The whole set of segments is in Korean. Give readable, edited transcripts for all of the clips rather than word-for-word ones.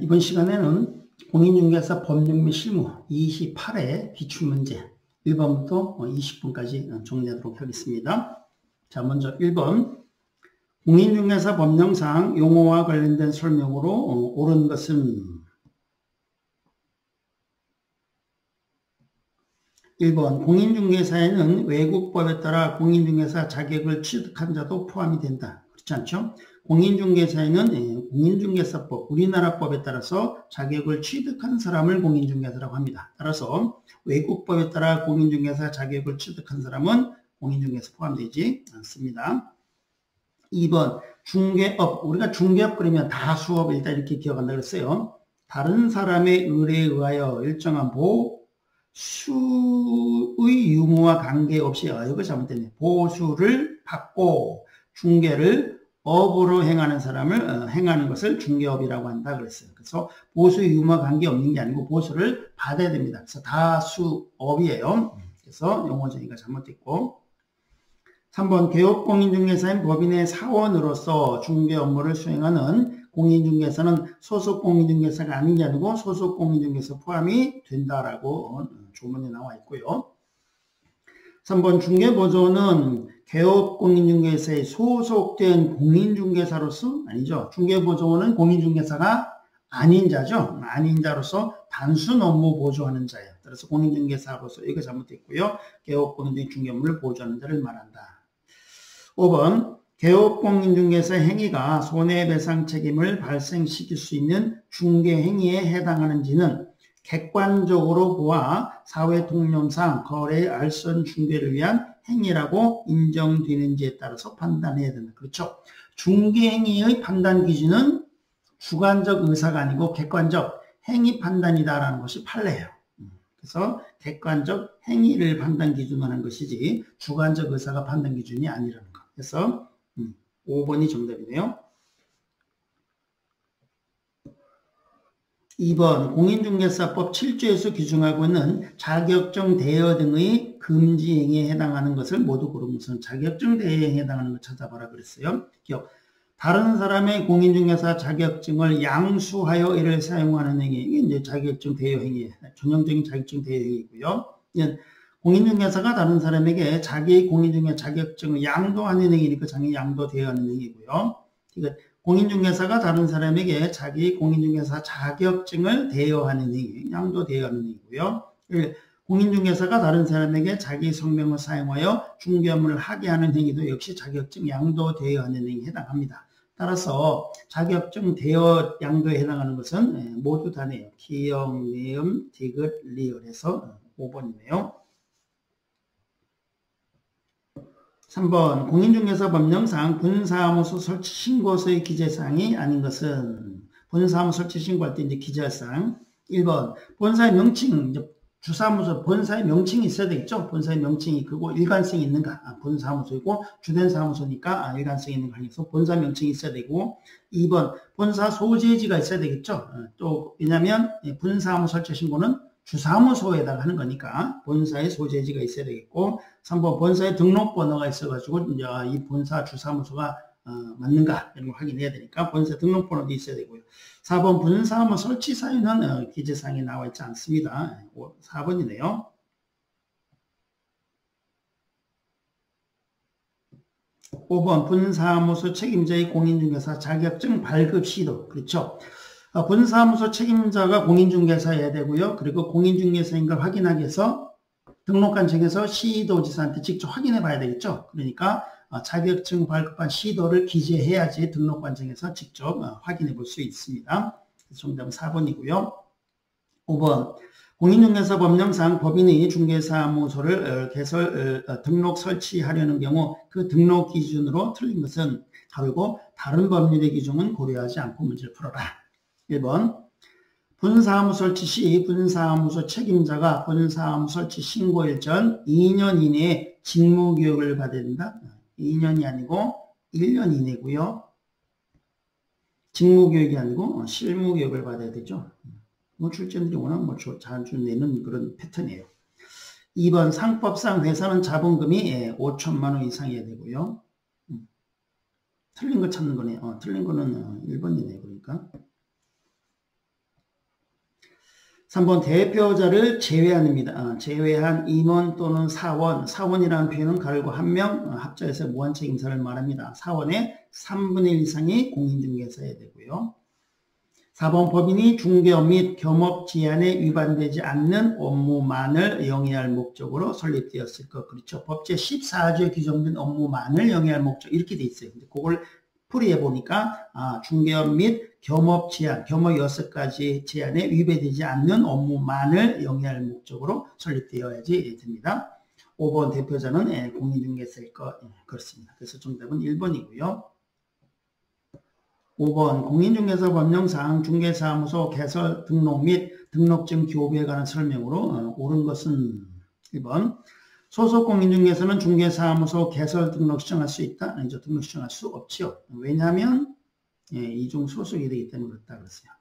이번 시간에는 공인중개사 법령 및 실무 28회 기출문제 1번부터 20분까지 정리하도록 하겠습니다. 자, 먼저 1번. 공인중개사 법령상 용어와 관련된 설명으로 옳은 것은 1번. 공인중개사에는 외국법에 따라 공인중개사 자격을 취득한 자도 포함이 된다. 그렇지 않죠? 공인중개사에는 공인중개사법, 우리나라법에 따라서 자격을 취득한 사람을 공인중개사라고 합니다. 따라서 외국법에 따라 공인중개사 자격을 취득한 사람은 공인중개사 포함되지 않습니다. 2번, 중개업. 우리가 중개업 그러면 다수업 일단 이렇게 기억한다 그랬어요. 다른 사람의 의뢰에 의하여 일정한 보수의 유무와 관계없이, 이거 잘못됐네. 보수를 받고 중개를 업으로 행하는 사람을 행하는 것을 중개업이라고 한다 그랬어요. 그래서 보수의 유무와 관계없는 게 아니고 보수를 받아야 됩니다. 그래서 다수업이에요. 그래서 용어 정의가 잘못됐고, 3번 개업공인중개사인 법인의 사원으로서 중개 업무를 수행하는 공인중개사는 소속 공인중개사가 아닌 게 아니고 소속 공인중개사 포함이 된다라고 조문에 나와 있고요. 3번 중개보조는 개업공인중개사에 소속된 공인중개사로서 아니죠. 중개보조는 공인중개사가 아닌 자죠. 아닌 자로서 단순 업무 보조하는 자예요. 따라서 공인중개사로서 이거 잘못됐고요. 개업공인중개사 중개 업무를 보조하는 자를 말한다. 5번 개업공인중개사 행위가 손해배상 책임을 발생시킬 수 있는 중개행위에 해당하는지는 객관적으로 보아 사회통념상 거래 알선 중개를 위한 행위라고 인정되는지에 따라서 판단해야 된다. 그렇죠? 중개행위의 판단 기준은 주관적 의사가 아니고 객관적 행위 판단이다라는 것이 판례예요. 그래서 객관적 행위를 판단 기준으로 하는 것이지 주관적 의사가 판단 기준이 아니라는 것. 그래서 5번이 정답이네요. 2번 공인중개사법 7조에서 규정하고 있는 자격증 대여 등의 금지 행위에 해당하는 것을 모두 고르면서 자격증 대여에 해당하는 걸 찾아봐라 그랬어요. 기억. 다른 사람의 공인중개사 자격증을 양수하여 이를 사용하는 행위, 이게 이제 자격증 대여 행위, 전형적인 자격증 대여 행위고요. 공인중개사가 다른 사람에게 자기 공인중개사 자격증을 양도하는 행위니까 자기 양도 대여하는 행위고요. 그러니까 공인중개사가 다른 사람에게 자기 공인중개사 자격증을 대여하는 행위, 양도 대여하는 행위고요. 공인중개사가 다른 사람에게 자기 성명을 사용하여 중개 업무를 하게 하는 행위도 역시 자격증 양도 대여하는 행위에 해당합니다. 따라서 자격증 대여 양도에 해당하는 것은 모두 다네요. 기역, 니은, 디귿, 리을에서 5번이네요. 3번 공인중개사 법령상 본사무소 설치 신고서의 기재사항이 아닌 것은 본사무소 설치 신고할 때 이제 기재사항 1번 본사의 명칭, 주사무소 본사의 명칭이 있어야 되겠죠. 본사의 명칭이 그거 일관성이 있는가? 본사무소이고 주된 사무소니까 일관성이 있는 거 아니어서 본사 명칭이 있어야 되고 2번 본사 소재지가 있어야 되겠죠. 또 왜냐하면 본사무소 설치 신고는 주사무소에다가 하는 거니까 본사의 소재지가 있어야 되겠고 3번 본사의 등록번호가 있어가지고 이제 이 본사 주사무소가 맞는가 이런 걸 확인해야 되니까 본사 등록번호도 있어야 되고요. 4번 본사무소 설치 사유는 기재사항에 나와 있지 않습니다. 4번이네요. 5번 본사무소 책임자의 공인중개사 자격증 발급 시도. 그렇죠. 본사무소 책임자가 공인중개사여야 되고요. 그리고 공인중개사인 걸 확인하기 위해서 등록관청에서 시도지사한테 직접 확인해 봐야 되겠죠. 그러니까 자격증 발급한 시도를 기재해야지 등록관청에서 직접 확인해 볼 수 있습니다. 정답은 4번이고요. 5번 공인중개사 법령상 법인이 중개사무소를 등록 설치하려는 경우 그 등록 기준으로 틀린 것은 다르고 다른 법률의 기준은 고려하지 않고 문제를 풀어라. 1번 본사무소 설치 시 본사무소 책임자가 본사무소 설치 신고일 전 2년 이내에 직무교육을 받아야 된다. 2년이 아니고 1년 이내고요. 직무교육이 아니고 실무교육을 받아야 되죠. 출전들이 워낙 자주 내는 그런 패턴이에요. 2번 상법상 회사는 자본금이 5천만 원 이상이어야 되고요. 틀린 거 찾는 거네. 틀린 거는 1번이네. 그러니까 3번 대표자를 제외합니다. 제외한 임원 또는 사원, 사원이라는 표현은 가르고 한 명 합작해서 무한책임사를 말합니다. 사원의 3분의 1 이상이 공인중개사여야 되고요. 4번 법인이 중개업 및 겸업 제한에 위반되지 않는 업무만을 영위할 목적으로 설립되었을 것. 그렇죠. 법제 14조에 규정된 업무만을 영위할 목적 이렇게 돼 있어요. 근데 그걸 풀이해 보니까 중개업 및 겸업 제한, 겸업 6가지 제한에 위배되지 않는 업무만을 영위할 목적으로 설립되어야지 됩니다. 5번 대표자는 공인중개사일 것. 그렇습니다. 그래서 정답은 1번이고요. 5번 공인중개사 법령상 중개사무소 개설 등록 및 등록증 교부에 관한 설명으로 옳은 것은 1번 소속 공인중개사는 중개사무소 개설 등록 신청할 수 있다? 아니죠. 등록 신청할 수 없죠. 왜냐하면 이중 소속이 되기 때문에 그렇다 그랬어요.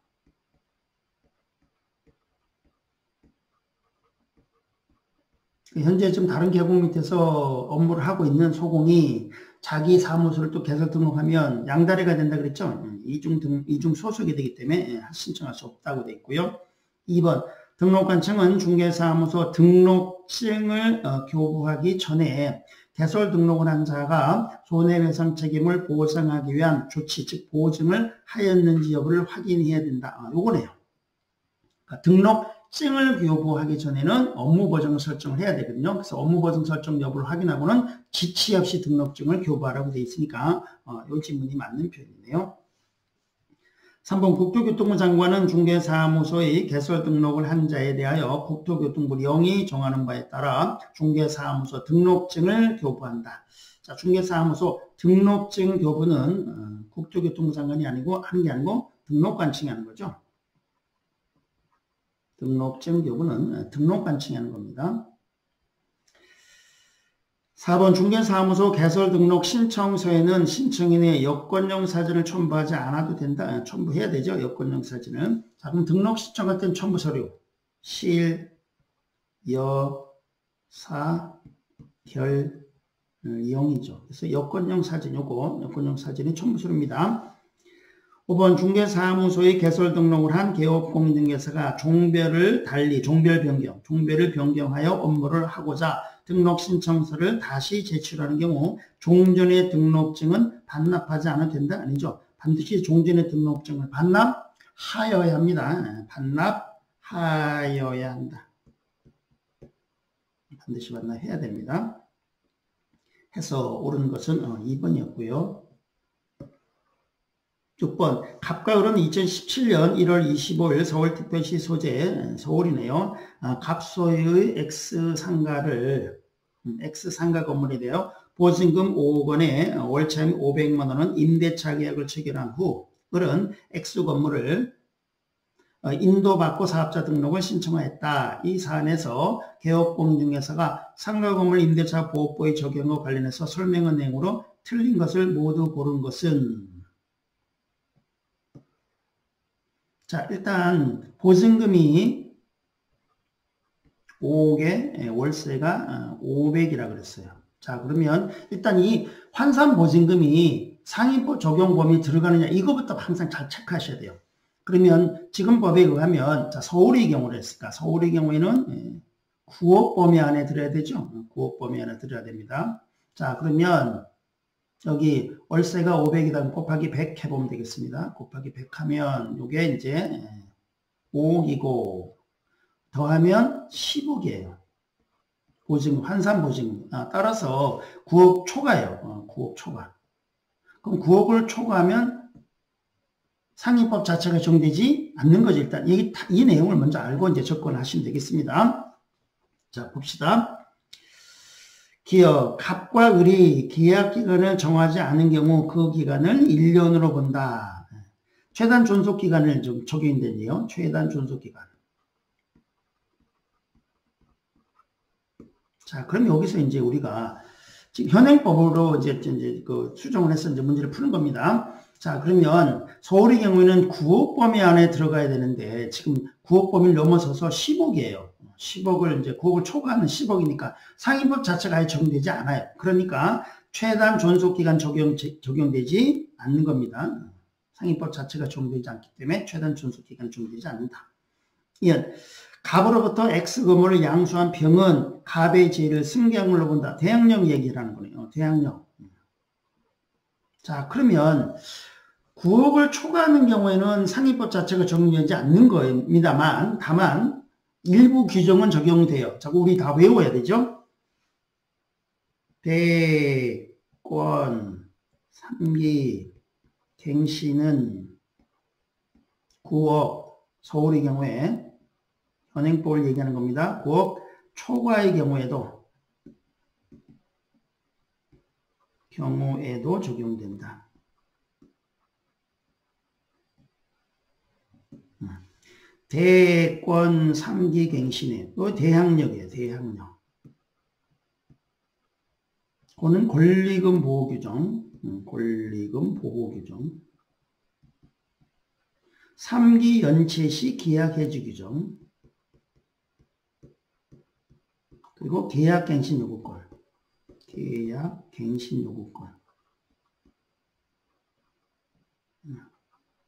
현재 지금 다른 계곡 밑에서 업무를 하고 있는 소공이 자기 사무소를 또 개설 등록하면 양다리가 된다 그랬죠. 이중 소속이 되기 때문에 신청할 수 없다고 되어 있고요. 2번 등록관청은 중개사무소 등록증을 교부하기 전에 개설 등록을 한 자가 손해배상 책임을 보상하기 위한 조치, 즉 보증을 하였는지 여부를 확인해야 된다. 요거네요. 그러니까 등록증을 교부하기 전에는 업무보증 설정을 해야 되거든요. 그래서 업무보증 설정 여부를 확인하고는 지치 없이 등록증을 교부하라고 되어 있으니까 이 질문이 맞는 표현이네요. 3번 국토교통부 장관은 중개사무소의 개설 등록을 한 자에 대하여 국토교통부 령이 정하는 바에 따라 중개사무소 등록증을 교부한다. 자, 중개사무소 등록증 교부는 국토교통부 장관이 아니고 하는 게 아니고 등록관청이 하는 거죠. 등록증 교부는 등록관청이 하는 겁니다. 4번 중개사무소 개설 등록 신청서에는 신청인의 여권용 사진을 첨부하지 않아도 된다. 첨부해야 되죠. 여권용 사진은. 자, 그럼 등록 신청할 때는 첨부 서류. 실, 여, 사, 결, 영이죠. 그래서 여권용 사진, 요거 여권용 사진이 첨부 서류입니다. 5번 중개사무소의 개설 등록을 한 개업공인중개사가 종별을 변경하여 업무를 하고자 등록신청서를 다시 제출하는 경우 종전의 등록증은 반납하지 않아도 된다? 아니죠. 반드시 종전의 등록증을 반납하여야 합니다. 반납하여야 한다. 반드시 반납해야 됩니다. 해서 옳은 것은 2번이었고요. 6번 갑과 을은 2017년 1월 25일 서울특별시 소재 서울이네요. 갑소유의 X상가를 X상가 건물이래요. 보증금 5억 원에 월차임 500만 원은 임대차 계약을 체결한 후 을은 X건물을 인도받고 사업자 등록을 신청하였다. 이 사안에서 개업공인중개사가 상가건물 임대차 보호법의 적용과 관련해서 설명한 내용으로 틀린 것을 모두 고른 것은 자, 일단 보증금이 5억에 월세가 500이라 그랬어요. 자, 그러면 일단 이 환산 보증금이 상위법 적용 범위 들어가느냐 이거부터 항상 잘 체크하셔야 돼요. 그러면 지금 법에 의하면 자, 서울의 경우를 했을까? 서울의 경우에는 9억 범위 안에 들어야 되죠. 9억 범위 안에 들어야 됩니다. 자, 그러면 여기 월세가 500이다 곱하기 100 해보면 되겠습니다. 곱하기 100 하면 이게 이제 5억이고 더하면 10억이에요. 보증금, 환산 보증금. 따라서 9억 초과예요. 9억 초과. 그럼 9억을 초과하면 상위법 자체가 적용되지 않는 거죠. 일단 이 내용을 먼저 알고 이제 접근하시면 되겠습니다. 자, 봅시다. 기업, 갑과 을이 계약 기간을 정하지 않은 경우 그 기간을 1년으로 본다. 최단 존속 기간을 좀 적용되네요. 최단 존속 기간. 자, 그럼 여기서 이제 우리가 지금 현행법으로 이제 그 수정을 해서 이제 문제를 푸는 겁니다. 자, 그러면 서울의 경우에는 9억 범위 안에 들어가야 되는데 지금 9억 범위를 넘어서서 10억이에요. 10억을 이제 9억을 초과하는 10억이니까 상위법 자체가 아예 적용되지 않아요. 그러니까 최단 존속기간 적용되지 않는 겁니다. 상위법 자체가 적용되지 않기 때문에 최단 존속기간 적용되지 않는다. 이은 갑으로부터 X금을 양수한 병은 갑의 죄를 승계약물로 본다. 대항력 얘기라는 거네요. 대항력. 자, 그러면 9억을 초과하는 경우에는 상위법 자체가 적용되지 않는 겁니다만, 다만 일부 규정은 적용돼요. 자, 우리 다 외워야 되죠? 대권 3기 갱신은 9억, 서울의 경우에 현행법을 얘기하는 겁니다. 9억 초과의 경우에도 적용된다. 대권 3기 갱신에 대항력이에요. 대항력. 그거는 권리금 보호 규정. 권리금 보호 규정. 3기 연체 시 계약 해지 규정. 그리고 계약 갱신 요구권. 계약 갱신 요구권.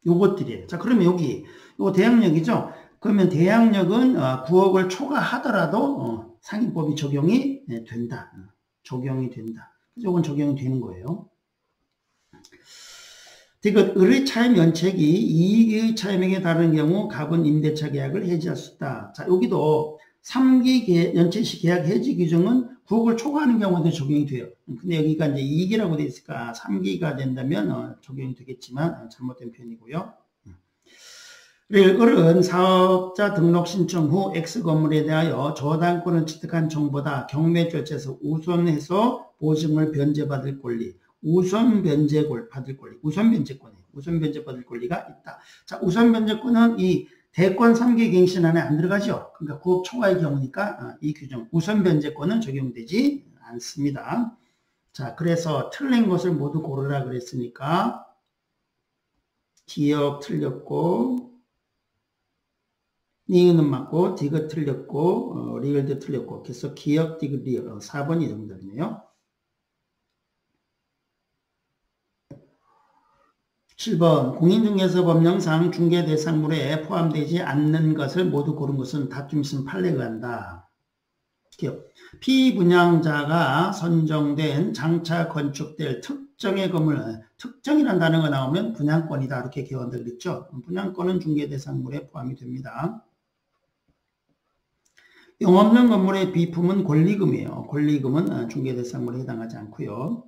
요것들이에요. 자, 그러면 여기 요 대항력이죠. 그러면 대항력은 9억을 초과하더라도 상위법이 적용이 된다. 적용이 된다. 이건 적용이 되는 거예요. 디귿 을의 차임 연책이 이익의 차임액에 다른 경우 갑은 임대차 계약을 해지할 수 있다. 자, 여기도 3기 연체 시 계약 해지 규정은 9억을 초과하는 경우도 적용이 돼요. 근데 여기가 이제 2기라고 되어 있으니까 3기가 된다면 적용이 되겠지만 잘못된 표현이고요. 을은 사업자 등록 신청 후 X 건물에 대하여 저당권을 취득한 정보다 경매 절차에서 우선해서 보증을 변제받을 권리, 우선 변제 받을 권리, 우선 변제 받을 권리가 있다. 자, 우선 변제권은 이 대권 3기 갱신 안에 안 들어가죠. 그러니까 9억 초과의 경우니까 이 규정 우선 변제권은 적용되지 않습니다. 자, 그래서 틀린 것을 모두 고르라 그랬으니까 기억 틀렸고 니은은 맞고 디귿 틀렸고 리을도 틀렸고 그래서 기억 디귿 리을 4번이 정답이네요. 7번 공인중개사법령상 중개대상물에 포함되지 않는 것을 모두 고른 것은 다툼 있으면 판례가 한다. 피분양자가 선정된 장차 건축될 특정의 건물, 특정이라는 단어가 나오면 분양권이다 이렇게 기억한다 그랬죠. 분양권은 중개대상물에 포함이 됩니다. 영업용 건물의 비품은 권리금이에요. 권리금은 중개대상물에 해당하지 않고요.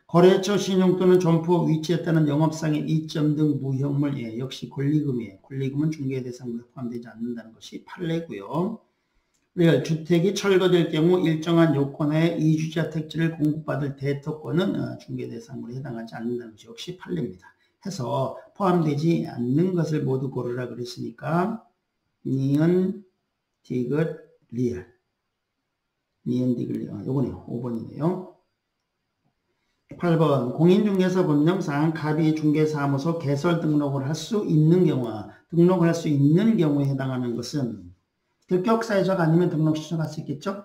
거래처 신용 또는 점포 위치에 따른 영업상의 이점 등 무형물 역시 권리금이에요. 권리금은 중개대상물에 포함되지 않는다는 것이 판례고요. 주택이 철거될 경우 일정한 요건하에 이주자 택지를 공급받을 대토권은 중개대상물에 해당하지 않는다는 것이 역시 판례입니다. 해서 포함되지 않는 것을 모두 고르라 그랬으니까 니은, 디귿, 리을. 니은, 디귿, 리을. 요거네요. 5번이네요. 8번 공인중개사법령상 갑이 중개사무소 개설 등록을 할 수 있는 경우, 등록을 할 수 있는 경우에 해당하는 것은 결격사유자가 아니면 등록 신청할 수 있겠죠.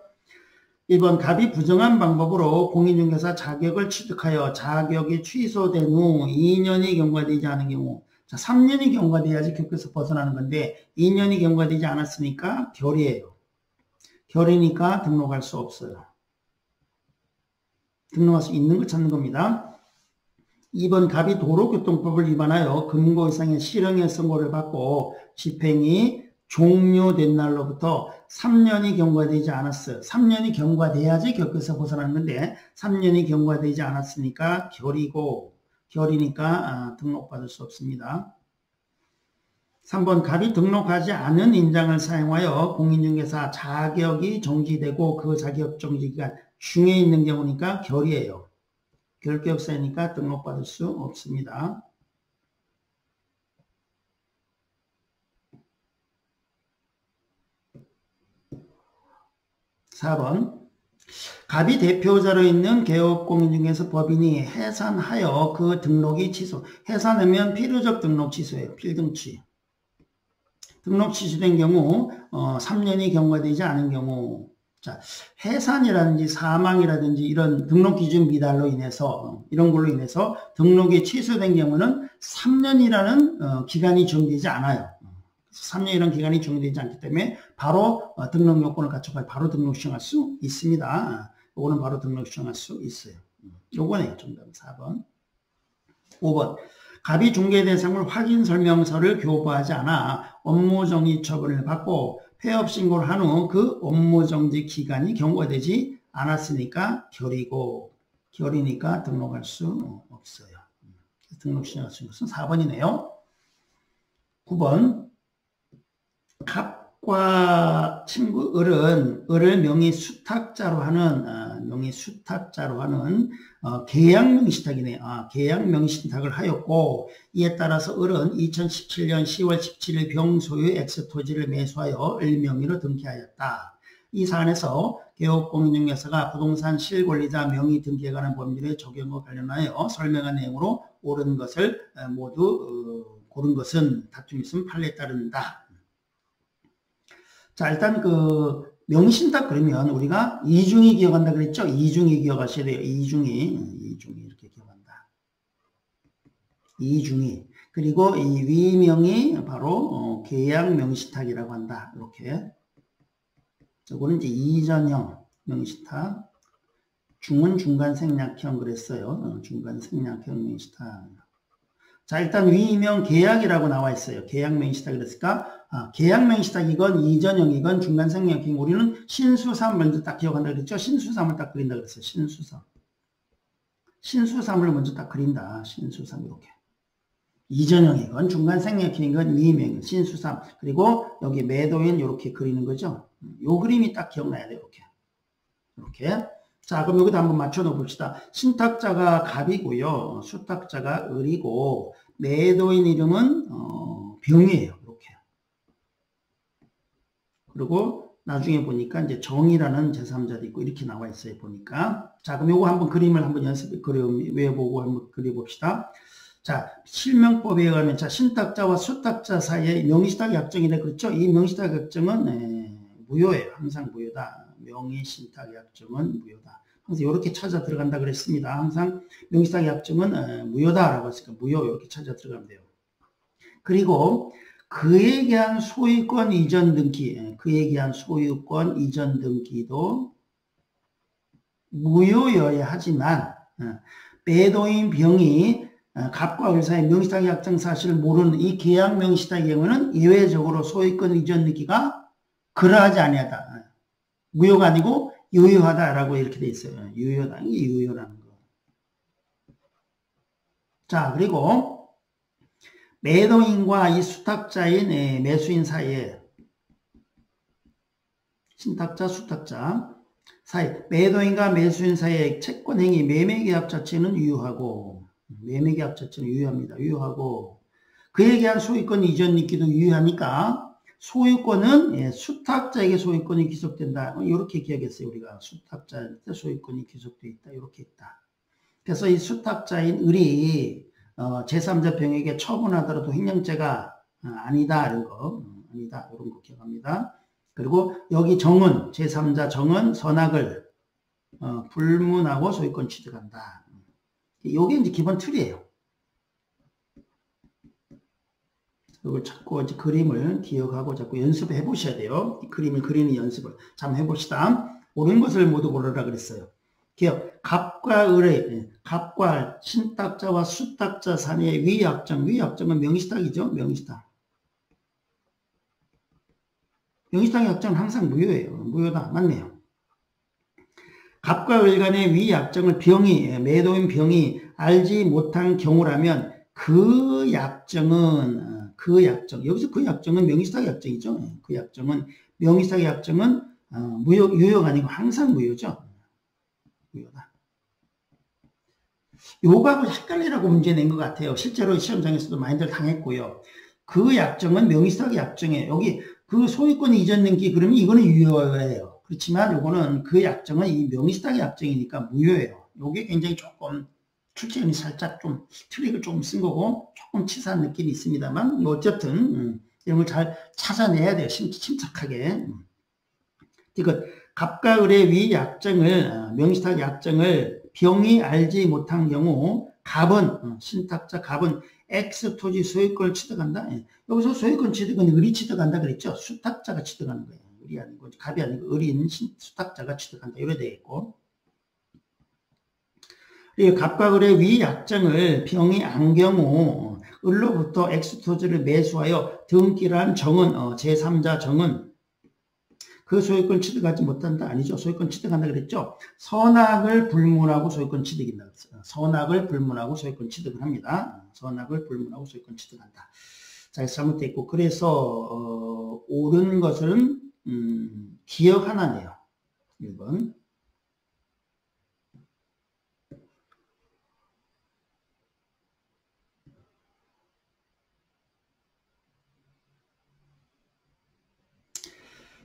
1번 갑이 부정한 방법으로 공인중개사 자격을 취득하여 자격이 취소된 후 2년이 경과되지 않은 경우, 자 3년이 경과돼야지 결격에서 벗어나는 건데 2년이 경과되지 않았으니까 결이에요. 결이니까 등록할 수 없어요. 등록할 수 있는 걸 찾는 겁니다. 2번 갑이 도로교통법을 위반하여 금고 이상의 실형의 선고를 받고 집행이 종료된 날로부터 3년이 경과되지 않았어요. 3년이 경과돼야지 결격에서 벗어나는 건데 3년이 경과되지 않았으니까 결이고 결이니까 등록받을 수 없습니다. 3번 갑이 등록하지 않은 인장을 사용하여 공인중개사 자격이 정지되고 그 자격 정지 기간 중에 있는 경우니까 결이에요. 결격사니까 등록받을 수 없습니다. 4번 갑이 대표자로 있는 개업공인중개사 법인이 해산하여 그 등록이 취소. 해산하면 필요적 등록 취소예요. 필등취. 등록 취소된 경우 3년이 경과되지 않은 경우 자 해산이라든지 사망이라든지 이런 등록 기준 미달로 인해서 이런 걸로 인해서 등록이 취소된 경우는 3년이라는 기간이 정되지 않아요. 3년이라는 기간이 정해되지 않기 때문에 바로 등록 요건을 갖춰서 바로 등록 시청할 수 있습니다. 요거는 바로 등록 시청할 수 있어요. 요거네요. 정답은 4번. 5번. 갑이 중개 대상물 확인 설명서를 교부하지 않아 업무정지 처분을 받고 폐업 신고를 한 후 그 업무정지 기간이 경과되지 않았으니까 결이니까 등록할 수 없어요. 등록 신청할 수 있는 것은 4번이네요. 9번. 갑과 친구 을을 명의 수탁자로 하는 계약 명의신탁이네요. 계약 명의신탁을 하였고 이에 따라서 을은 2017년 10월 17일 병소유 X토지를 매수하여 을 명의로 등기하였다. 이 사안에서 개업공인중개사가 부동산 실권리자 명의 등기에 관한 법률의 적용과 관련하여 설명한 내용으로 옳은 것을 모두 고른 것은 다툼이 있으면 판례에 따른다. 자, 일단 명의신탁 그러면 우리가 이중이 기억한다 그랬죠? 이중이 기억하셔야 돼요. 이중이 이렇게 기억한다. 이중이. 그리고 이 위명이 바로 계약 명의신탁이라고 한다. 이렇게. 이거는 이제 이전형 명의신탁. 중은 중간생략형 그랬어요. 중간생략형 명의신탁. 자, 일단 위명 계약이라고 나와 있어요. 계약 명의신탁 그랬을까? 계약 명의신탁이건 이전형이건 중간생략형. 우리는 신수삼 먼저 딱 기억한다 그랬죠? 신수삼을 딱 그린다 그랬어요. 신수삼을 먼저 딱 그린다. 신수삼 이렇게. 이전형이건 중간생략형이건 위명, 신수삼. 그리고 여기 매도인 이렇게 그리는 거죠. 요 그림이 딱 기억나야 돼요. 이렇게. 자, 그럼 여기다 한번 맞춰 놓어 봅시다. 신탁자가 갑이고요. 수탁자가 을이고, 매도인 이름은, 병이에요. 이렇게. 그리고 나중에 보니까 이제 정이라는 제3자도 있고, 이렇게 나와 있어요. 보니까. 자, 그럼 요거 한번 그림을 한번 외워보고 한번 그려봅시다. 자, 실명법에 의하면, 자, 신탁자와 수탁자 사이에 명의신탁 약정이래. 그렇죠? 이 명의신탁 약정은, 무효예요. 항상 무효다. 명의신탁 약정은 무효다. 항상 이렇게 찾아 들어간다 그랬습니다. 항상 명의신탁 약정은 무효다라고 했으니까 무효 이렇게 찾아 들어가면 돼요. 그리고 그에 대한 소유권 이전 등기, 도 무효여야 하지만 매도인 병이 갑과 을 사이 명의신탁 약정 사실을 모르는 이 계약 명의신탁의 경우는 예외적으로 소유권 이전 등기가 그러하지 아니하다. 무효가 아니고 유효하다라고 이렇게 돼 있어요. 유효다. 이게 유효라는 거. 자, 그리고 매도인과 이 수탁자인 매수인 사이에 신탁자, 수탁자 사이 매도인과 매수인 사이의 채권행위 매매계약 자체는 유효하고 매매계약 자체는 유효합니다. 유효하고 그에 대한 소유권 이전 등기도 유효하니까 소유권은 수탁자에게 소유권이 귀속된다. 이렇게 기억했어요. 우리가 수탁자한테 소유권이 귀속되어 있다. 이렇게 있다. 그래서 이 수탁자인 을이 제3자 병에게 처분하더라도 횡령죄가 아니다. 이런 거. 아니다. 이런 거 기억합니다. 그리고 여기 정은 제3자 정은 선악을 불문하고 소유권 취득한다. 이게 이제 기본 틀이에요. 이걸 자꾸 이제 그림을 기억하고 자꾸 연습해 보셔야 돼요. 이 그림을 그리는 연습을. 자, 한번 해봅시다. 옳은 것을 모두 고르라 그랬어요. 기억. 갑과 을의, 갑과 신탁자와 수탁자 사이의 위약정. 위약정은 명의신탁이죠. 명의신탁. 명의신탁 약정은 항상 무효예요. 무효다. 맞네요. 갑과 을 간의 위약정을 매도인 병이 알지 못한 경우라면 그 약정은 여기서 그 약정은 명의신탁 약정이죠. 그 약정은 명의신탁 약정은 유효가 아니고 항상 무효죠. 무효다. 요거하고 헷갈리라고 문제 낸 것 같아요. 실제로 시험장에서도 많이들 당했고요. 그 약정은 명의신탁 약정이에요. 여기 그 소유권 이전 등기 그러면 이거는 유효예요. 그렇지만 요거는 그 약정은 이 명의신탁 약정이니까 무효예요. 요게 굉장히 조금 출제원이 살짝 좀 트릭을 조금 쓴 거고 조금 치사한 느낌이 있습니다만 어쨌든 이런 걸 잘 찾아내야 돼요. 침착하게. 이거 갑과 을의 위 약정을 명의신탁 약정을 병이 알지 못한 경우 갑은 신탁자 갑은 X 토지 소유권을 취득한다. 예. 여기서 소유권 취득은 을이 취득한다 그랬죠. 수탁자가 취득하는 거예요. 을이 아니고 갑이 아니고 을인 수탁자가 취득한다. 이래 되겠고. 갑과 을의 위 약정을 병이 안 경우 을로부터 X 토지를 매수하여 등기란 정은 제3자 정은 그 소유권 취득하지 못한다. 아니죠. 소유권 취득한다 그랬죠. 선악을 불문하고 소유권 취득이다. 선악을 불문하고 소유권 취득을 합니다. 선악을 불문하고 소유권 취득한다. 자, 잘못됐고 그래서 옳은 것은 기억 하나네요. 1번.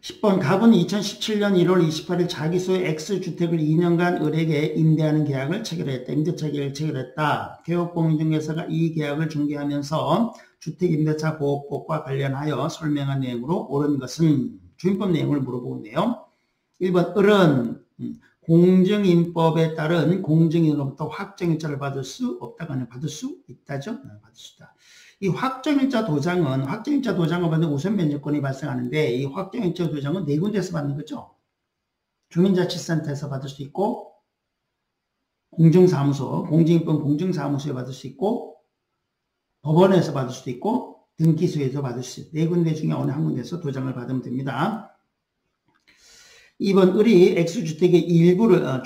10번 갑은 2017년 1월 28일 자기 소유의 X주택을 2년간 을에게 임대하는 계약을 체결했다. 임대차 계약을 체결했다. 개업공인중개사가 이 계약을 중개하면서 주택임대차 보호법과 관련하여 설명한 내용으로 옳은 것은 주임법 내용을 물어보고 있네요. 1번 을은 공정인법에 따른 공정인으로부터 확정일자를 받을 수 없다가 아니라 받을 수 있다죠. 받을 수 있다. 이 확정일자 도장을 받는 우선 면제권이 발생하는데 이 확정일자 도장은 네 군데에서 받는 거죠. 주민자치센터에서 받을 수 있고 공증사무소, 공증인법 공증사무소에 받을 수 있고 법원에서 받을 수도 있고 등기소에서 받을 수 있고 네 군데 중에 어느 한 군데에서 도장을 받으면 됩니다. 2번 을이 X주택의 일부를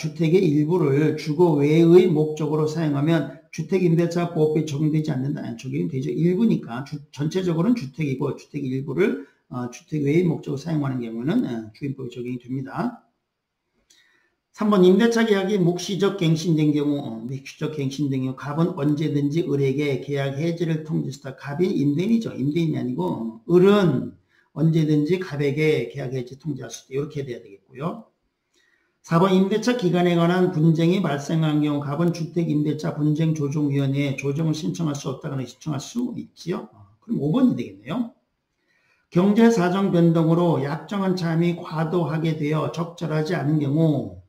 주거 외의 목적으로 사용하면 주택임대차 보호법이 적용되지 않는다. 적용이 되죠. 일부니까 전체적으로는 주택이고 주택 일부를 주택 외의 목적으로 사용하는 경우는 주임법이 적용이 됩니다. 3번 임대차 계약이 묵시적 갱신된 경우 갑은 언제든지 을에게 계약 해지를 통지했다. 갑이 임대인이죠. 임대인이 아니고 을은 언제든지 갑에게 계약 해지 통지할 수 있다. 이렇게 돼야 되겠고요. 4번 임대차 기간에 관한 분쟁이 발생한 경우 갑은 주택임대차 분쟁조정위원회에 조정을 신청할 수 없다거나 신청할 수 있지요. 그럼 5번이 되겠네요. 경제사정 변동으로 약정한 차임이 과도하게 되어 적절하지 않은 경우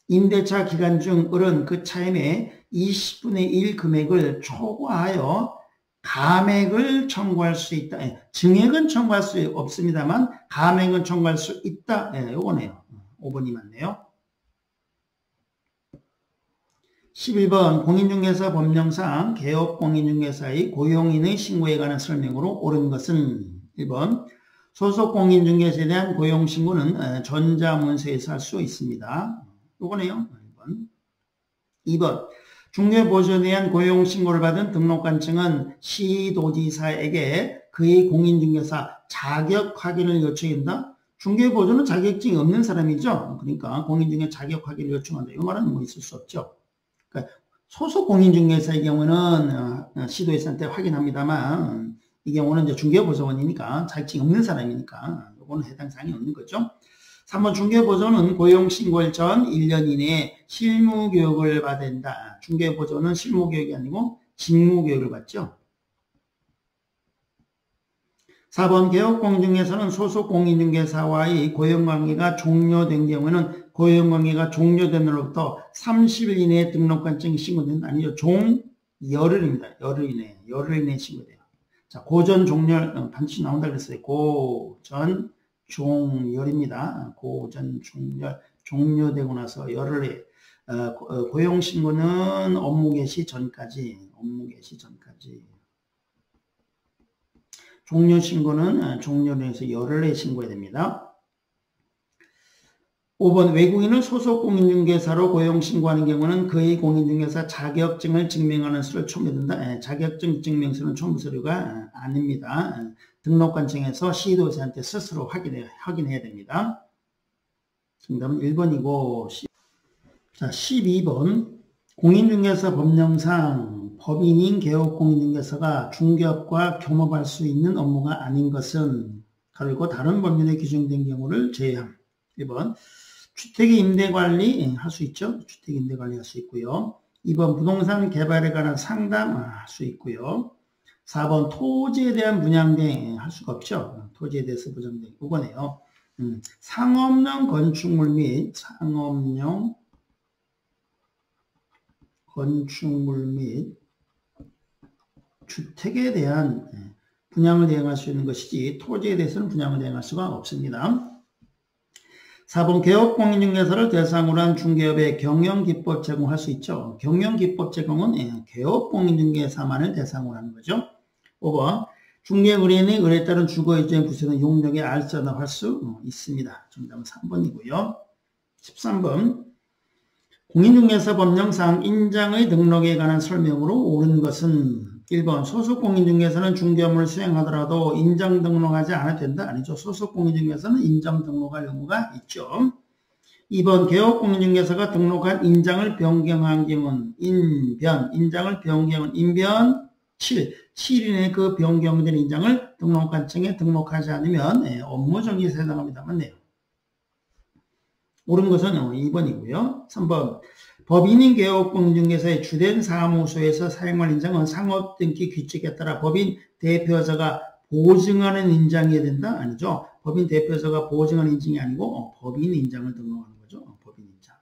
임대차 기간 중 을은 그 차임의 20분의 1 금액을 초과하여 감액을 청구할 수 있다. 증액은 청구할 수 없습니다만 감액은 청구할 수 있다. 요거네요. 5번이 맞네요. 11번 공인중개사 법령상 개업공인중개사의 고용인의 신고에 관한 설명으로 옳은 것은 1번 소속 공인중개사에 대한 고용신고는 전자문서에서 할 수 있습니다. 요거네요. 1번. 2번 중개보조에 대한 고용신고를 받은 등록관청은 시도지사에게 그의 공인중개사 자격 확인을 요청한다. 중개보조는 자격증이 없는 사람이죠. 그러니까 공인중개 자격 확인을 요청한다. 이 말은 뭐 있을 수 없죠. 그러니까 소속 공인중개사의 경우는 시도지사한테 확인합니다만 이 경우는 이제 중개보조원이니까 자격증이 없는 사람이니까 이거는 해당 사항이 없는 거죠. 3번 중개보조는 고용신고일 전 1년 이내에 실무교육을 받아야 된다. 중개보조는 실무교육이 아니고 직무교육을 받죠. 4번 개업공인중개사는 소속 공인중개사와의 고용관계가 종료된 경우에는 고용관계가 종료된 날로부터 30일 이내에 등록관청이 신고된다. 아니죠. 열흘입니다. 열흘 이내에 신고돼요. 자, 고전 종렬 반드시 나온다 그랬어요. 고전 종렬입니다. 고전 종렬 종료되고 나서 열흘에 고용신고는 업무 개시 전까지 종료신고는 종료해서 열흘에 신고해야 됩니다. 5번 외국인을 소속 공인중개사로 고용신고하는 경우는 그의 공인중개사 자격증을 증명하는 수를 첨부된다. 자격증 증명서는 첨부서류가 아닙니다. 등록관청에서 시도지사한테 스스로 확인해야 됩니다. 정답은 1번이고 자 12번 공인중개사 법령상 법인인 개업공인중개사가 중개업과 겸업할 수 있는 업무가 아닌 것은 그리고 다른 법률에 규정된 경우를 제외함. 1번 주택의 임대관리 할 수 있죠. 주택 임대관리 할 수 있고요. 2번 부동산 개발에 관한 상담 할 수 있고요. 4번 토지에 대한 분양대행 할 수가 없죠. 토지에 대해서 부정대행 이거네요. 상업용 건축물 및 주택에 대한 분양을 대행할 수 있는 것이지 토지에 대해서는 분양을 대행할 수가 없습니다. 4번 개업공인중개사를 대상으로 한 중개업에 경영기법 제공할 수 있죠. 경영기법 제공은 개업공인중개사만을 대상으로 하는 거죠. 5번 중개의뢰인의 의뢰에 따른 주거이전의 부서는 용역에 알선업할 수 있습니다. 정답은 3번이고요. 13번 공인중개사 법령상 인장의 등록에 관한 설명으로 옳은 것은 1번 소속 공인중개사는 중개업무를 수행하더라도 인장 등록하지 않아도 된다. 아니죠. 소속 공인중개사는 인장 등록할 의무가 있죠. 2번 개업 공인중개사가 등록한 인장을 변경한 경우는 인장을 변경은 인변 7일 이내 그 변경된 인장을 등록관청에 등록하지 않으면 업무정지에 해당합니다. 맞네요. 옳은 것은 2번이고요. 3번 법인인 개업공인중개사의 주된 사무소에서 사용할 인장은 상업등기 규칙에 따라 법인 대표자가 보증하는 인장이어야 된다? 아니죠. 법인 대표자가 보증하는 인증이 아니고 법인 인장을 등록하는 거죠. 법인 인장.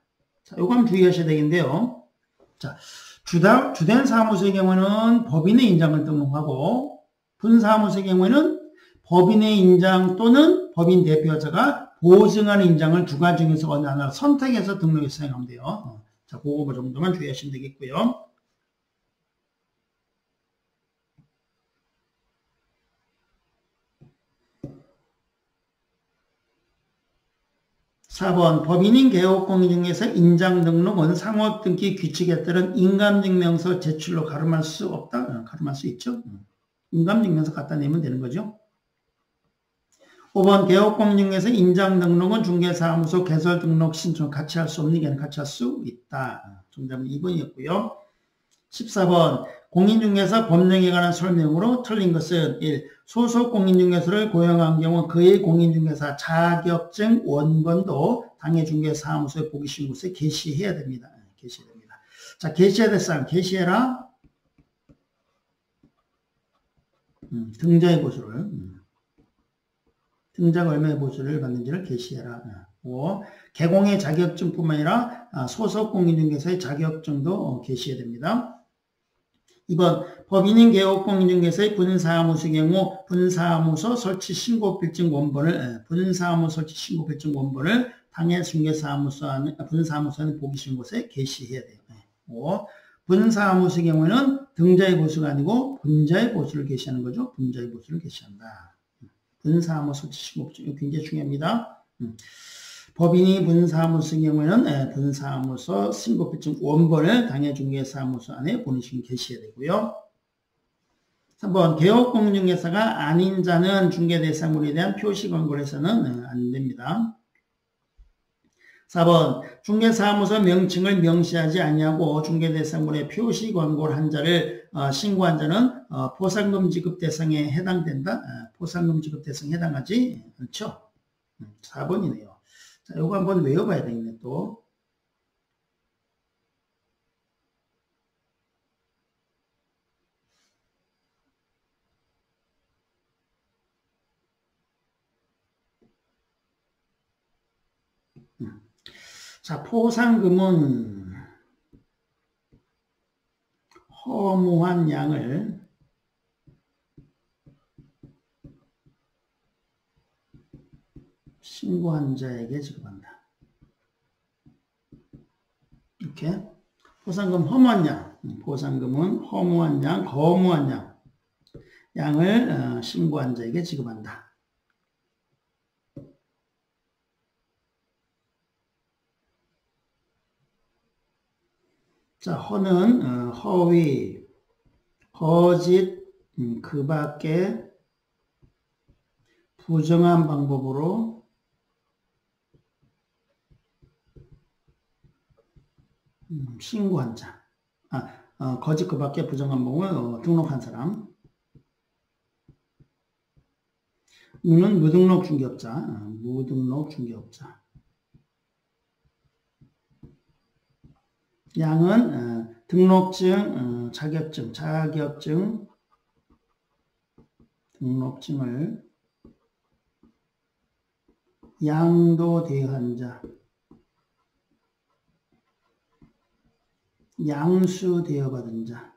자, 요거 한번 주의하셔야 되겠는데요. 자, 주된 사무소의 경우는 법인의 인장을 등록하고 분사무소의 경우에는 법인의 인장 또는 법인 대표자가 보증하는 인장을 두 가지 중에서 어느 하나를 선택해서 등록해서 사용하면 돼요. 자, 그거 정도만 주의하시면 되겠고요. (4번) 법인인 개업공인중개사 인장 등록은 상업등기 규칙에 따른 인감증명서 제출로 가름할 수 없다? 가름할 수 있죠. 인감증명서 갖다 내면 되는 거죠. 5번 개업공인중개사 인장 등록은 중개사무소 개설 등록 신청 같이 할 수 없는 게 아니라 같이 할 수 있다. 정답은 2번이었고요. 14번 공인중개사 법령에 관한 설명으로 틀린 것은 1. 소속 공인중개사를 고용한 경우 그의 공인중개사 자격증 원본도 당해 중개사무소에 보기신고서에 게시해야 됩니다. 게시해야 됩니다. 자, 게시해야 될 사항 게시해라. 등자의 보수를 등자가 얼마의 보수를 받는지를 게시해라. 5. 개공의 자격증뿐만 아니라 소속 공인중개사의 자격증도 게시해야 됩니다. 2번 법인인 개업공인중개사의 분사무소의 경우 분사무소 설치 신고필증 원본을 분사무소 설치 신고필증 원본을 당해 중개사무소는 분사무소는 보기신고서에 게시해야 돼요. 5. 분사무소의 경우에는 등자의 보수가 아니고 분자의 보수를 게시하는 거죠. 분자의 보수를 게시한다. 분사무소 설치 신고필증 이거 굉장히 중요합니다. 법인이 분사무소의 경우에는 분사무소 신고필증 원본을 당해중개사무소 안에 본인이 게시해야 되고요. 3번 개업공인중개사가 아닌 자는 중개대상물에 대한 표시 광고를 해서는 안 됩니다. 4번 중개사무소 명칭을 명시하지 아니하고 중개대상물에 표시 광고를 한 자를 신고한 자는 포상금 지급 대상에 해당된다. 포상금 지급 대상에 해당하지 않죠. 4번이네요. 자, 요거 한번 외워봐야 되겠네, 또. 자, 포상금은 허무한 양을 신고한 자에게 지급한다. 이렇게 포상금 허무한 양, 포상금은 허무한 양, 거무한 양을 신고한 자에게 지급한다. 자, 허는 허위, 거짓, 그 밖에 부정한 방법으로 신고한 자. 거짓 그 밖에 부정한 방법을 등록한 사람. 무는 무등록 중개업자. 무등록 중개업자. 양은 등록증, 자격증, 등록증을 양도 대여한 자, 양수 대여받은 자,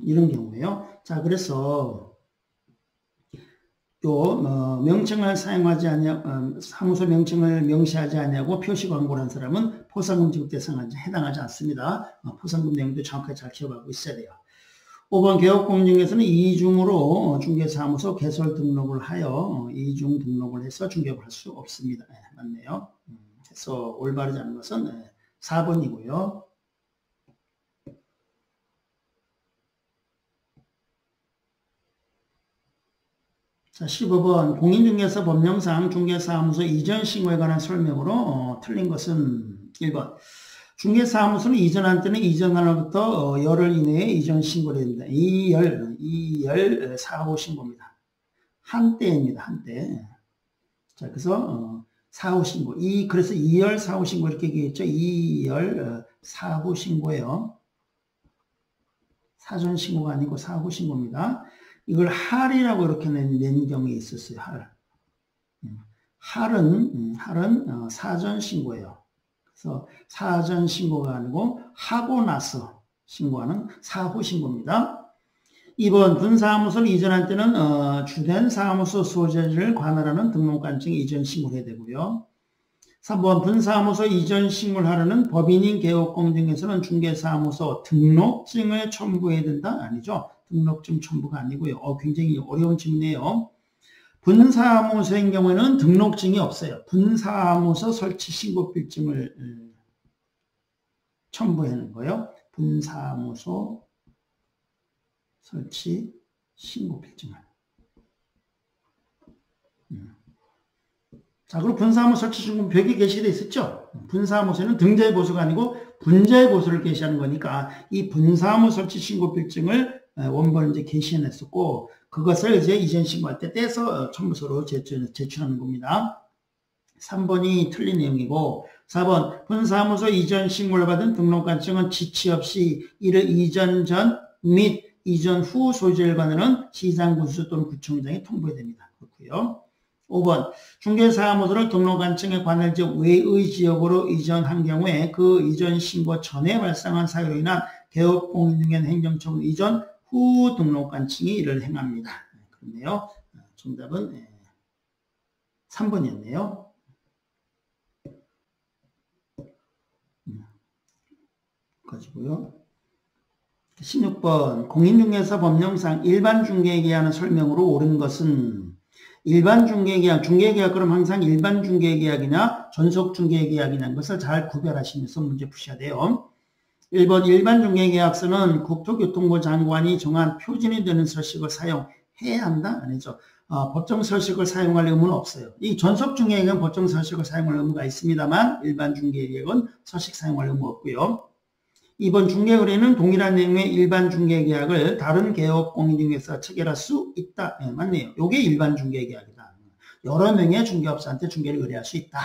이런 경우에요. 자, 그래서 또 명칭을 사용하지 않냐, 사무소 명칭을 명시하지 않냐고 표시 광고를 한 사람은 포상금 지급 대상에 해당하지 않습니다. 포상금 내용도 정확하게 잘 기억하고 있어야 돼요. 5번 개업공인중개사는 이중으로 중개사무소 개설 등록을 하여 이중 등록을 해서 중개업을 할 수 없습니다. 네, 맞네요. 그래서 올바르지 않은 것은 4번이고요. 자, 15번 공인중개사 법령상 중개사무소 이전 신고에 관한 설명으로 틀린 것은 1번. 중개사무소는 이전한 때는 이전 날로부터 열흘 이내에 이전 신고를 해야 됩니다. 이열 사고 신고입니다. 한때입니다. 한때. 자, 그래서 사후 신고. 그래서 2열 사후 신고 이렇게 얘기했죠. 2열 사후 신고예요. 사전 신고가 아니고 사후 신고입니다. 이걸 할이라고 이렇게 낸 경우에 있었어요. 할은 사전 신고예요. 그래서 사전 신고가 아니고 하고 나서 신고하는 사후 신고입니다. 2번 분사무소를 이전할 때는 주된 사무소 소재를 관할하는 등록관청 이전 신고를 해야 되고요. 3번 분사무소 이전 신고를 하려는 법인인 개업공인중개사는 중개사무소 등록증을 첨부해야 된다? 아니죠. 등록증 첨부가 아니고요. 굉장히 어려운 질문이에요. 분사무소인 경우에는 등록증이 없어요. 분사무소 설치 신고필증을 첨부하는 거예요. 분사무소 설치 신고필증을. 자, 그리고 분사무소 설치 신고 벽에 게시되어 있었죠? 분사무소는 등재의 보수가 아니고 분재의 보수를 게시하는 거니까 이 분사무소 설치 신고필증을 원본을 이제 게시해냈었고, 그것을 이제 이전 신고할 때 떼서 첨부서로 제출하는 겁니다. 3번이 틀린 내용이고, 4번 분사무소 이전 신고를 받은 등록관청은 지치 없이 이를 이전 전 및 이전 후 소재를 받는 시장군수 또는 구청장에 통보해야 됩니다. 그렇고요. 5번 중개사무소를 등록관청에 관할 지역 외의 지역으로 이전한 경우에 그 이전 신고 전에 발생한 사유로 인한 개업공인중개사 행정처분 이전 후 등록관청이 이를 행합니다. 그렇네요. 정답은 3번이었네요. 가지고요. 16번 공인중개사 법령상 일반중개계약의 설명으로 옳은 것은 일반중개계약, 중개계약 그럼 항상 일반중개계약이냐 전속중개계약이냐는 것을 잘 구별하시면서 문제 푸셔야 돼요. 1번 일반중개계약서는 국토교통부 장관이 정한 표준이 되는 서식을 사용해야 한다? 아니죠. 법정 서식을 사용할 의무는 없어요. 이 전속중개계약은 법정 서식을 사용할 의무가 있습니다만 일반중개계약은 서식 사용할 의무 없고요. 2번 중개의뢰는 동일한 내용의 일반중개계약을 다른 개업공인중개사가 체결할 수 있다. 네, 맞네요. 이게 일반중개계약이다. 여러 명의 중개업사한테 중개를 의뢰할 수 있다.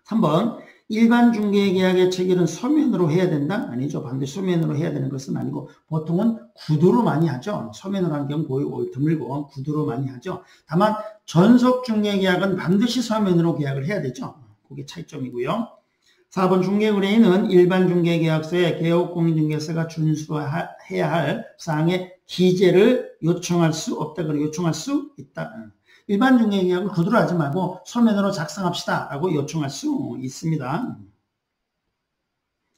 3번 일반중개계약의 체결은 서면으로 해야 된다? 아니죠. 반드시 서면으로 해야 되는 것은 아니고 보통은 구두로 많이 하죠. 서면으로 하는 경우 드물고 구두로 많이 하죠. 다만 전속중개계약은 반드시 서면으로 계약을 해야 되죠. 그게 차이점이고요. 4번 중개의뢰인은 일반중개계약서에 개업공인중개사가 준수해야 할 사항의 기재를 요청할 수 없다. 그리고 요청할 수 있다. 일반중개계약을 구두로 하지 말고 서면으로 작성합시다 라고 요청할 수 있습니다.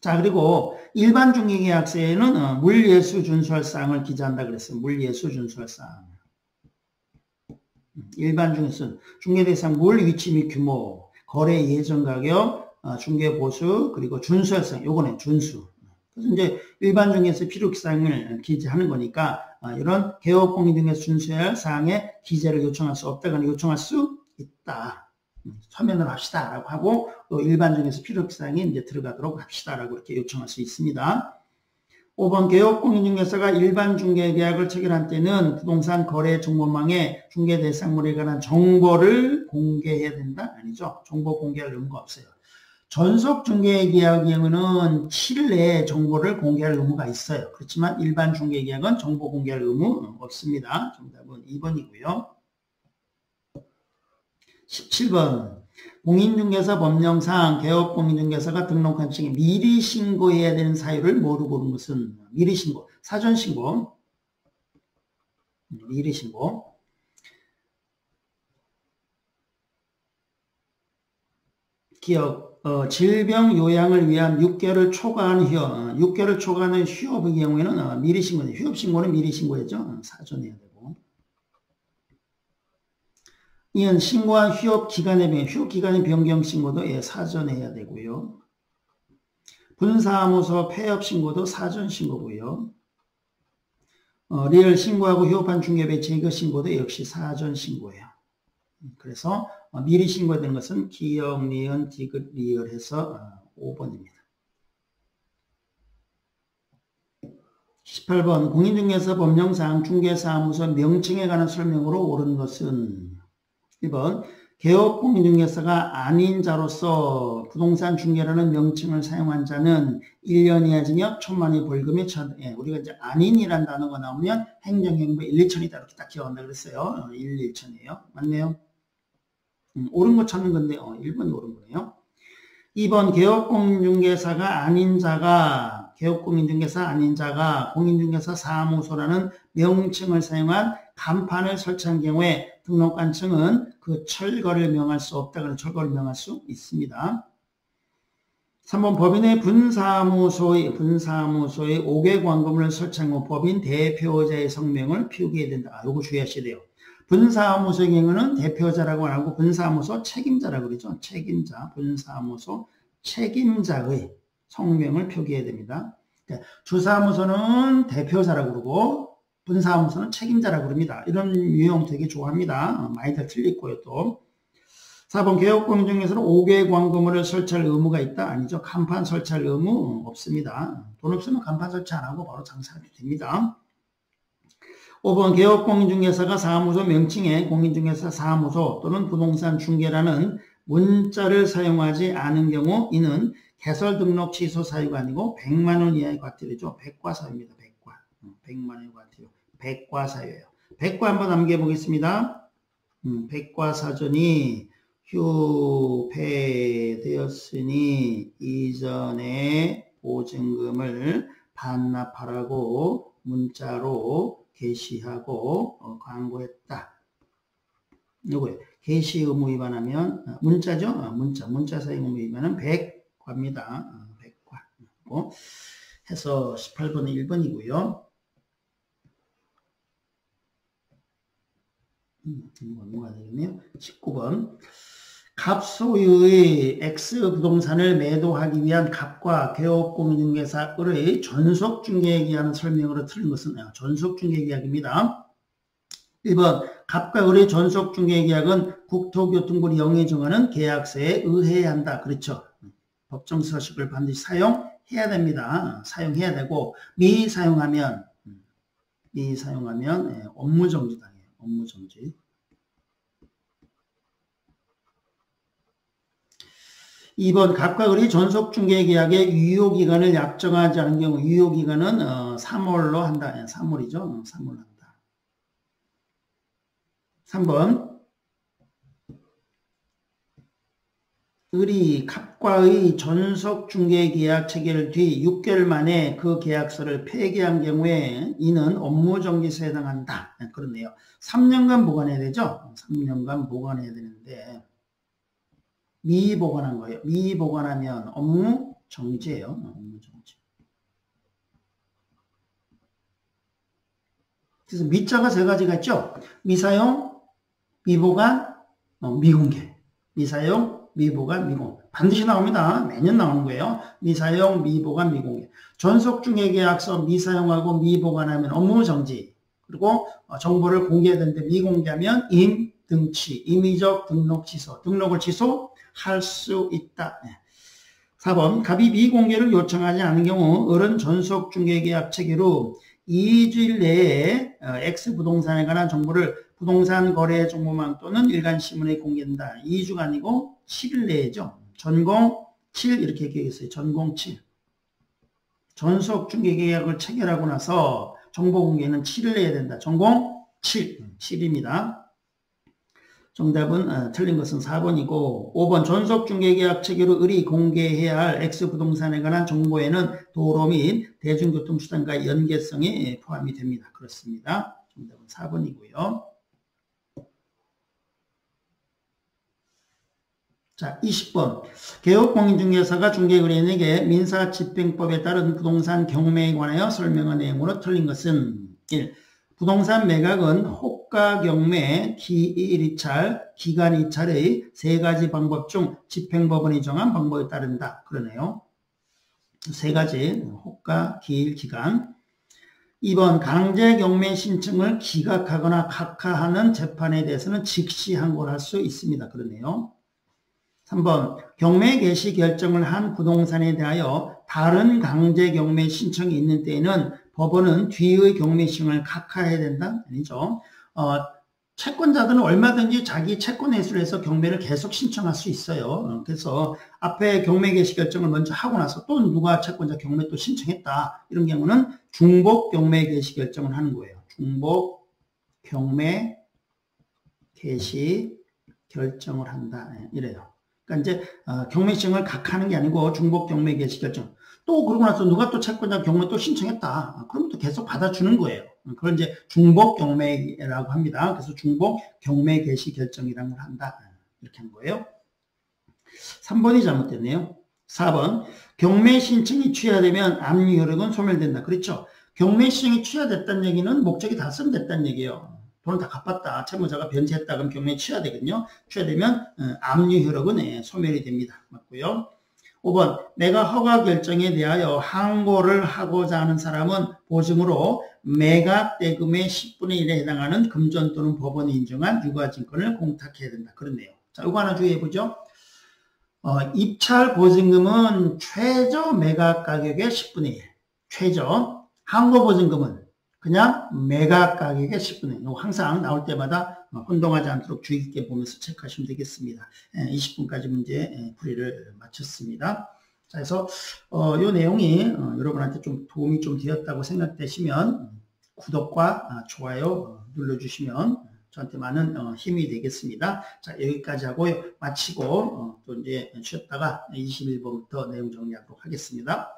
자, 그리고 일반중개계약서에는 물예수 준수할 사항을 기재한다 그랬어요. 물예수 준수할 사항. 일반중개서 중개대상 물 위치 및 규모, 거래 예정 가격, 중개 보수, 그리고 준수할 사항, 요거네, 준수. 그래서 이제 일반중개서 필요사항을 기재하는 거니까, 이런 개업공인중개사 준수해야 할 사항의 기재를 요청할 수 없다거나 요청할 수 있다. 서면으로 합시다. 라고 하고, 또 일반중개사 필요사항이 이제 들어가도록 합시다. 라고 이렇게 요청할 수 있습니다. 5번 개업공인중개사가 일반중개계약을 체결한 때는 부동산 거래 정보망에 중개대상물에 관한 정보를 공개해야 된다? 아니죠. 정보 공개할 의무가 없어요. 전속중개계약의 경우는 7일 내에 정보를 공개할 의무가 있어요. 그렇지만 일반 중개계약은 정보 공개할 의무 없습니다. 정답은 2번이고요. 17번 공인중개사 법령상 개업공인중개사가 등록한 층에 미리 신고해야 되는 사유를 뭐로 보는 것은 미리 신고, 사전 신고, 미리 신고. 기억, 질병 요양을 위한 6개월을 초과한 휴업, 6개월을 초과하는 휴업의 경우에는 미리 신고해요. 휴업 신고는 미리 신고해죠. 사전 해야 되고. 이은 신고한 휴업 기간의 변경 신고도 사전 해야 되고요. 분사무소 폐업 신고도 사전 신고고요. 리얼 신고하고 휴업한 중개업의 제거 신고도 역시 사전 신고예요. 그래서 미리 신고되는 것은 기역, 니은, 디귿, 리얼 해서 5번입니다. 18번 공인중개사 법령상 중개사무소 명칭에 관한 설명으로 옳은 것은 1번 개업공인중개사가 아닌 자로서 부동산 중개라는 명칭을 사용한 자는 1년 이하 징역 1,000만 원 벌금에 처한다. 우리가 이제 아닌이라는 단어가 나오면 행정행부 1, 2천이다 이렇게 딱 기억한다 그랬어요. 1, 2천이에요. 맞네요. 옳은 거 찾는 건데 1번이 옳은 거네요. 2번 개업공인중개사가 아닌 자가 공인중개사 사무소라는 명칭을 사용한 간판을 설치한 경우에 등록한 층은 그 철거를 명할 수 없다. 그래서 철거를 명할 수 있습니다. 3번 법인의 분사무소의 5개 관건물을 설치한 후 법인 대표자의 성명을 표기해야 된다. 요거 주의하셔야 돼요. 분사무소의 경우는 대표자라고 안 하고 분사무소 책임자라고 그러죠. 책임자, 분사무소 책임자의 성명을 표기해야 됩니다. 주사무소는 대표자라고 그러고 분사무소는 책임자라고 그럽니다. 이런 유형 되게 좋아합니다. 많이들 틀릴 거예요 또. 4번 개업공인중개사는 5개 관건물을 설치할 의무가 있다? 아니죠. 간판 설치할 의무 없습니다. 돈 없으면 간판 설치 안 하고 바로 장사해도 됩니다. 5번 개업공인중개사가 사무소 명칭에 공인중개사 사무소 또는 부동산 중개라는 문자를 사용하지 않은 경우 이는 개설 등록 취소 사유가 아니고 100만 원 이하의 과태료죠. 백과사유입니다. 100만 원의 과태료. 백과사유예요. 백과 한번 남겨보겠습니다. 백과사전이 휴폐되었으니 이전에 보증금을 반납하라고 문자로 게시하고 광고했다. 요거예요. 게시 의무 위반하면 문자죠. 문자 사용 의무 위반은 백과입니다. 백과. 해서 18번은 1번이고요. 뭐가 되겠네요. 19번. 갑소유의 X부동산을 매도하기 위한 갑과 개업공인중개사의 전속중개계약을 설명으로 틀린 것은 전속중개계약입니다. 1번 갑과 을의 전속중개계약은 국토교통부이 영해 정하는 계약서에 의해야 한다. 그렇죠. 법정서식을 반드시 사용해야 됩니다. 사용해야 되고 미사용하면 업무정지 당해요. 업무정지. 2번 갑과 을이 전속중개계약의 유효기간을 약정하지 않은 경우 유효기간은 3월로 한다. 3월이죠. 3월로 한다. 3번 을이 갑과의 전속중개계약 체결 뒤 6개월 만에 그 계약서를 폐기한 경우에 이는 업무정지서에 해당한다. 그렇네요. 3년간 보관해야 되죠. 3년간 보관해야 되는데 미보관한 거예요. 미보관하면 업무정지예요. 업무정지. 그래서 미자가 세 가지가 있죠. 미사용, 미보관, 미공개. 미사용, 미보관, 미공개. 반드시 나옵니다. 매년 나오는 거예요. 미사용, 미보관, 미공개. 전속중개계약서 미사용하고 미보관하면 업무정지. 그리고 정보를 공개해야 되는데 미공개하면 임등치, 임의적 등록 취소. 등록을 취소할 수 있다. 4번 갑이 미공개를 요청하지 않은 경우 을은 전속중개계약 체결 후 2주일 내에 X부동산에 관한 정보를 부동산 거래 정보망 또는 일간신문에 공개한다. 2주가 아니고 7일 내에죠. 전공 7 이렇게 기억했어요. 전공 7. 전속중개계약을 체결하고 나서 정보 공개는 7일 내야 된다. 전공 7. 7입니다. 정답은 틀린 것은 4번이고 5번 존속중개계약 체계로 을이 공개해야 할 X부동산에 관한 정보에는 도로 및 대중교통수단과의 연계성이 포함이 됩니다. 그렇습니다. 정답은 4번이고요. 자, 20번. 개업공인중개사가 중개거래인에게 민사집행법에 따른 부동산 경매에 관하여 설명한 내용으로 틀린 것은 1. 부동산 매각은 호가 경매, 기일 이찰, 기간 이찰의 세 가지 방법 중 집행법원이 정한 방법에 따른다. 그러네요. 세 가지, 호가, 기일, 기간. 2번 강제 경매 신청을 기각하거나 각하하는 재판에 대해서는 즉시 항고를 할 수 있습니다. 그러네요. 3번 경매 개시 결정을 한 부동산에 대하여 다른 강제 경매 신청이 있는 때에는 법원은 뒤의 경매 신청을 각하해야 된다? 아니죠. 채권자들은 얼마든지 자기 채권 회수를 해서 경매를 계속 신청할 수 있어요. 그래서 앞에 경매 개시 결정을 먼저 하고 나서 또 누가 채권자 경매 또 신청했다. 이런 경우는 중복 경매 개시 결정을 하는 거예요. 중복 경매 개시 결정을 한다. 이래요. 그러니까 이제 경매 신청을 각하는 게 아니고 중복 경매 개시 결정. 또 그러고 나서 누가 또 채권자 경매 또 신청했다. 그러면 또 계속 받아주는 거예요. 그걸 이제 중복 경매라고 합니다. 그래서 중복 경매 개시 결정이라는 걸 한다. 이렇게 한 거예요. 3번이 잘못됐네요. 4번 경매 신청이 취하되면 압류 효력은 소멸된다. 그렇죠. 경매 신청이 취하됐다는 얘기는 목적이 달성됐다는 얘기예요. 돈을 다 갚았다. 채무자가 변제했다. 그럼 경매에 취하되거든요. 취하되면 압류 효력은 소멸이 됩니다. 맞고요. 5번 내가 허가 결정에 대하여 항고를 하고자 하는 사람은 보증으로 매각 대금의 10분의 1에 해당하는 금전 또는 법원이 인정한 유가증권을 공탁해야 된다. 그렇네요. 자, 이거 하나 주의해 보죠. 입찰 보증금은 최저 매각 가격의 10분의 1. 최저. 항고 보증금은 그냥 매각 가격의 10분의 1. 이거 항상 나올 때마다 혼동하지 않도록 주의 깊게 보면서 체크하시면 되겠습니다. 20분까지 문제 풀이를 마쳤습니다. 자, 그래서 이 내용이 여러분한테 좀 도움이 좀 되었다고 생각되시면 구독과 좋아요 눌러주시면 저한테 많은 힘이 되겠습니다. 자, 여기까지 하고 마치고 또 이제 쉬었다가 21번부터 내용 정리하도록 하겠습니다.